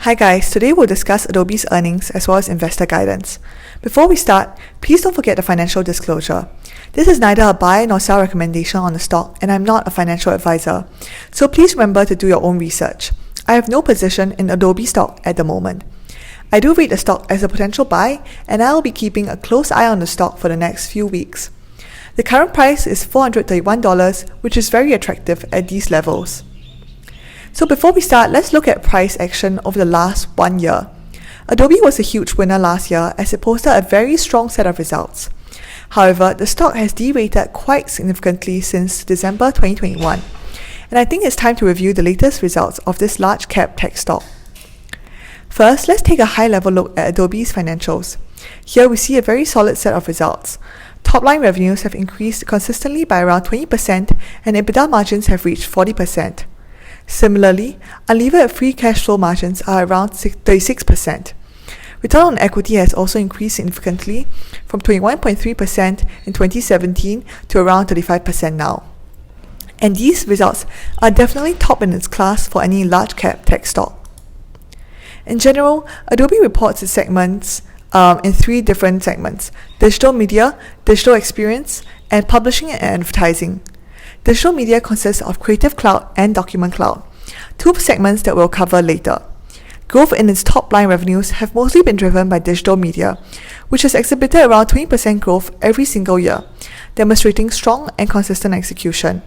Hi guys, today we'll discuss Adobe's earnings as well as investor guidance. Before we start, please don't forget the financial disclosure. This is neither a buy nor sell recommendation on the stock, and I'm not a financial advisor. So please remember to do your own research. I have no position in Adobe stock at the moment. I do rate the stock as a potential buy, and I will be keeping a close eye on the stock for the next few weeks. The current price is $431, which is very attractive at these levels. So before we start, let's look at price action over the last 1 year. Adobe was a huge winner last year as it posted a very strong set of results. However, the stock has derated quite significantly since December 2021, and I think it's time to review the latest results of this large cap tech stock. First, let's take a high-level look at Adobe's financials. Here we see a very solid set of results. Top-line revenues have increased consistently by around 20%, and EBITDA margins have reached 40%. Similarly, unlevered free cash flow margins are around 36%. Return on equity has also increased significantly from 21.3% in 2017 to around 35% now. And these results are definitely top in its class for any large cap tech stock. In general, Adobe reports its segments in 3 different segments: digital media, digital experience, and publishing and advertising. Digital media consists of Creative Cloud and Document Cloud, 2 segments that we'll cover later. Growth in its top-line revenues have mostly been driven by digital media, which has exhibited around 20% growth every single year, demonstrating strong and consistent execution,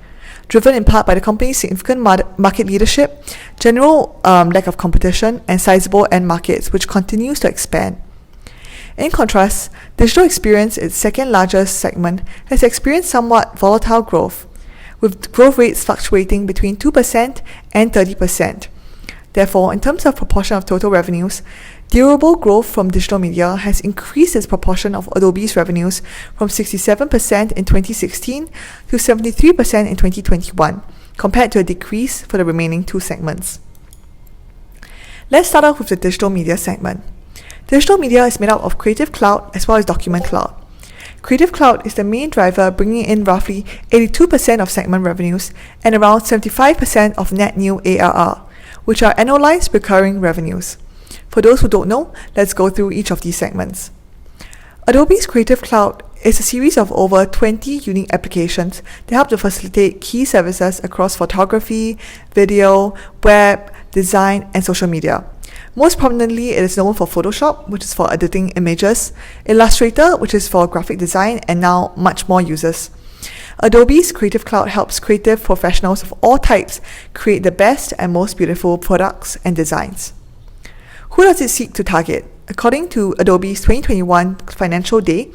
driven in part by the company's significant market leadership, general lack of competition, and sizable end markets, which continues to expand. In contrast, digital experience, its second largest segment, has experienced somewhat volatile growth, with growth rates fluctuating between 2% and 30%. Therefore, in terms of proportion of total revenues, durable growth from digital media has increased its proportion of Adobe's revenues from 67% in 2016 to 73% in 2021, compared to a decrease for the remaining 2 segments. Let's start off with the digital media segment. Digital media is made up of Creative Cloud as well as Document Cloud. Creative Cloud is the main driver, bringing in roughly 82% of segment revenues and around 75% of net new ARR, which are annualized recurring revenues. For those who don't know, let's go through each of these segments. Adobe's Creative Cloud is a series of over 20 unique applications that help to facilitate key services across photography, video, web, design, and social media. Most prominently, it is known for Photoshop, which is for editing images, Illustrator, which is for graphic design, and now much more users. Adobe's Creative Cloud helps creative professionals of all types create the best and most beautiful products and designs. Who does it seek to target? According to Adobe's 2021 Financial Day,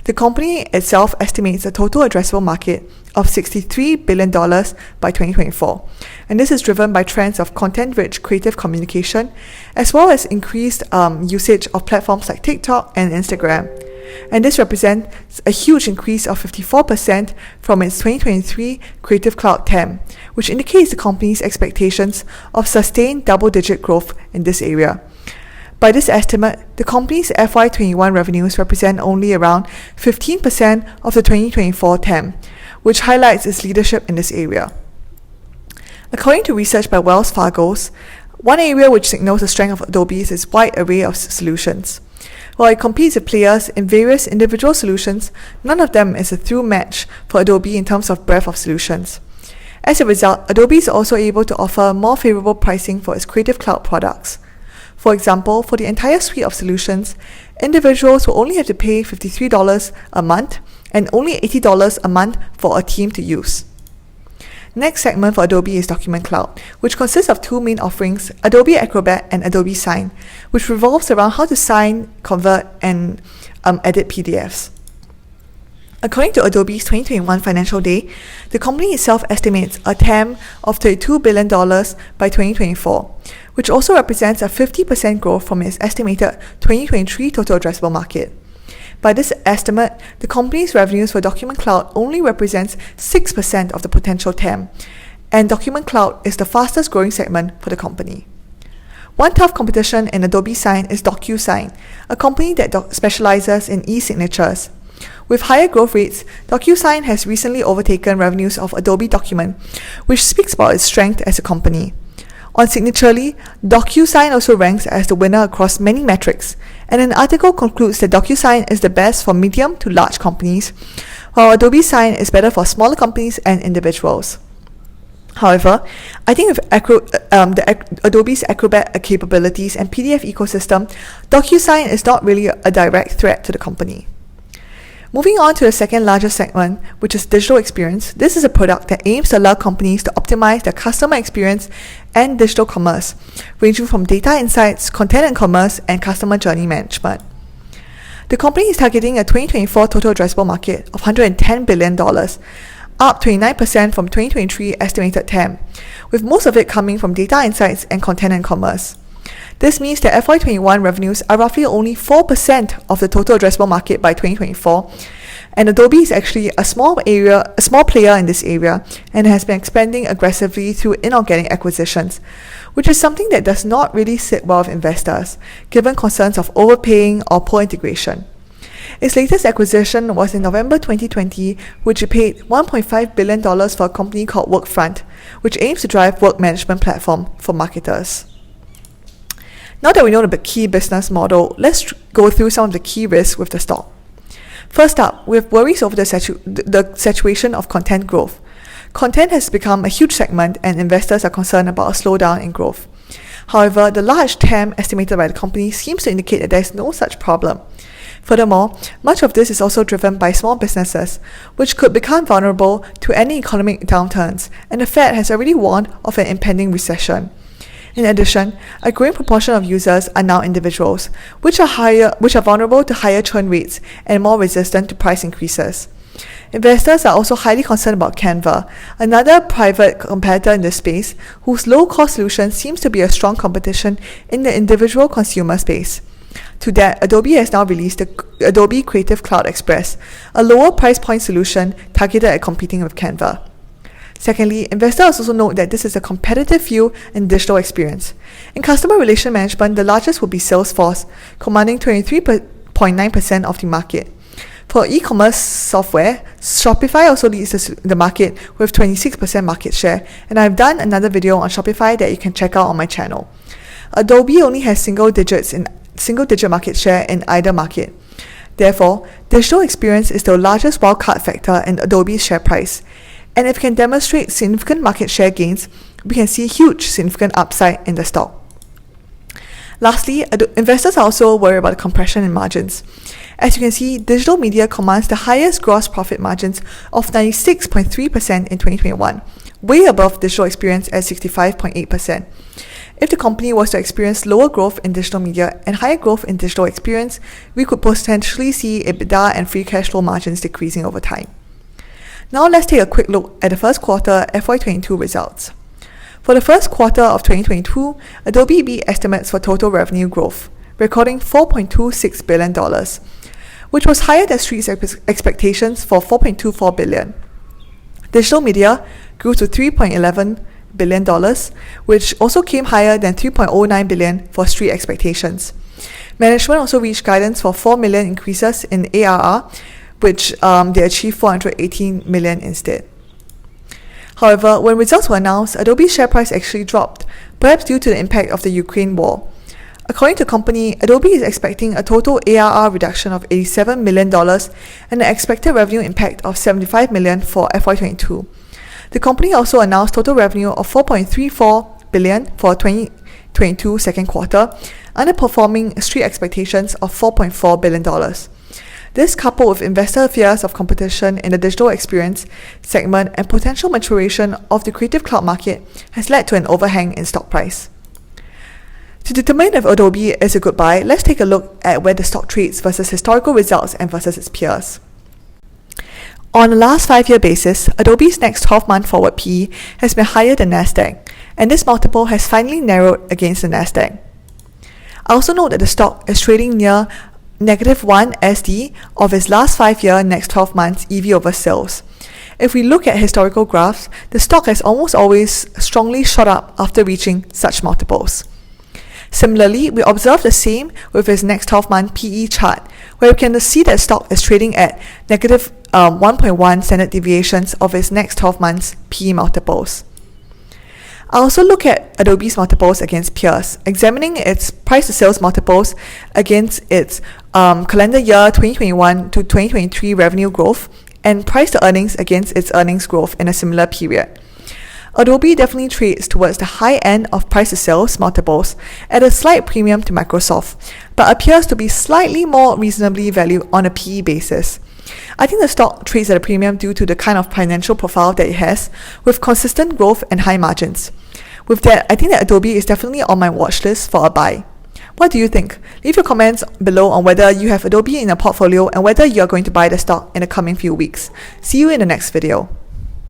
the company itself estimates a total addressable market of $63 billion by 2024. And this is driven by trends of content-rich creative communication, as well as increased usage of platforms like TikTok and Instagram. And this represents a huge increase of 54% from its 2023 Creative Cloud TAM, which indicates the company's expectations of sustained double-digit growth in this area. By this estimate, the company's FY21 revenues represent only around 15% of the 2024 TAM, which highlights its leadership in this area. According to research by Wells Fargo's, one area which signals the strength of Adobe is its wide array of solutions. While it competes with players in various individual solutions, none of them is a true match for Adobe in terms of breadth of solutions. As a result, Adobe is also able to offer more favorable pricing for its Creative Cloud products. For example, for the entire suite of solutions, individuals will only have to pay $53 a month and only $80 a month for a team to use. Next segment for Adobe is Document Cloud, which consists of 2 main offerings, Adobe Acrobat and Adobe Sign, which revolves around how to sign, convert, and edit PDFs. According to Adobe's 2021 Financial Day, the company itself estimates a TAM of $32 billion by 2024, which also represents a 50% growth from its estimated 2023 total addressable market. By this estimate, the company's revenues for Document Cloud only represents 6% of the potential TAM, and Document Cloud is the fastest growing segment for the company. One tough competition in Adobe Sign is DocuSign, a company that specializes in e-signatures. With higher growth rates, DocuSign has recently overtaken revenues of Adobe Document, which speaks about its strength as a company. On Signaturely, DocuSign also ranks as the winner across many metrics, and an article concludes that DocuSign is the best for medium to large companies, while Adobe Sign is better for smaller companies and individuals. However, I think with Adobe's Acrobat capabilities and PDF ecosystem, DocuSign is not really a direct threat to the company. Moving on to the second largest segment, which is digital experience, this is a product that aims to allow companies to optimize their customer experience and digital commerce, ranging from data insights, content and commerce, and customer journey management. The company is targeting a 2024 total addressable market of $110 billion, up 29% from 2023 estimated TAM, with most of it coming from data insights and content and commerce. This means that FY21 revenues are roughly only 4% of the total addressable market by 2024, and Adobe is actually a small player in this area and has been expanding aggressively through inorganic acquisitions, which is something that does not really sit well with investors, given concerns of overpaying or poor integration. Its latest acquisition was in November 2020, which it paid $1.5 billion for a company called Workfront, which aims to drive work management platform for marketers. Now that we know the key business model, let's go through some of the key risks with the stock. First up, we have worries over the saturation of content growth. Content has become a huge segment and investors are concerned about a slowdown in growth. However, the large TAM estimated by the company seems to indicate that there is no such problem. Furthermore, much of this is also driven by small businesses, which could become vulnerable to any economic downturns, and the Fed has already warned of an impending recession. In addition, a growing proportion of users are now individuals, which are vulnerable to higher churn rates and more resistant to price increases. Investors are also highly concerned about Canva, another private competitor in this space, whose low-cost solution seems to be a strong competition in the individual consumer space. To that, Adobe has now released the Adobe Creative Cloud Express, a lower price point solution targeted at competing with Canva. Secondly, investors also note that this is a competitive field in digital experience. In customer relation management, the largest will be Salesforce, commanding 23.9% of the market. For e-commerce software, Shopify also leads the market with 26% market share, and I've done another video on Shopify that you can check out on my channel. Adobe only has single-digit market share in either market. Therefore, digital experience is the largest wildcard factor in Adobe's share price. And if it can demonstrate significant market share gains, we can see huge significant upside in the stock. Lastly, investors are also worried about the compression in margins. As you can see, digital media commands the highest gross profit margins of 96.3% in 2021, way above digital experience at 65.8%. If the company was to experience lower growth in digital media and higher growth in digital experience, we could potentially see EBITDA and free cash flow margins decreasing over time. Now let's take a quick look at the first quarter FY22 results. For the first quarter of 2022, Adobe beat estimates for total revenue growth, recording $4.26 billion, which was higher than Street's expectations for $4.24 billion. Digital media grew to $3.11 billion, which also came higher than $3.09 billion for Street expectations. Management also reached guidance for $4 million increases in ARR, which they achieved $418 million instead. However, when results were announced, Adobe's share price actually dropped, perhaps due to the impact of the Ukraine war. According to the company, Adobe is expecting a total ARR reduction of $87 million and an expected revenue impact of $75 million for FY22. The company also announced total revenue of $4.34 billion for 2022 second quarter, underperforming Street expectations of $4.4 billion. This, coupled with investor fears of competition in the digital experience segment and potential maturation of the Creative Cloud market, has led to an overhang in stock price. To determine if Adobe is a good buy, let's take a look at where the stock trades versus historical results and versus its peers. On a last 5-year basis, Adobe's next 12-month forward PE has been higher than Nasdaq, and this multiple has finally narrowed against the Nasdaq. I also note that the stock is trading near -1 SD of its last 5-year next 12 months EV over sales. If we look at historical graphs, the stock has almost always strongly shot up after reaching such multiples. Similarly, we observe the same with its next 12-month PE chart, where we can see that stock is trading at -1.1 standard deviations of its next 12 months PE multiples. I'll also look at Adobe's multiples against peers, examining its price to sales multiples against its calendar year 2021 to 2023 revenue growth and price to earnings against its earnings growth in a similar period. Adobe definitely trades towards the high end of price to sales multiples at a slight premium to Microsoft, but appears to be slightly more reasonably valued on a PE basis. I think the stock trades at a premium due to the kind of financial profile that it has, with consistent growth and high margins. With that, I think that Adobe is definitely on my watch list for a buy. What do you think? Leave your comments below on whether you have Adobe in your portfolio and whether you are going to buy the stock in the coming few weeks. See you in the next video.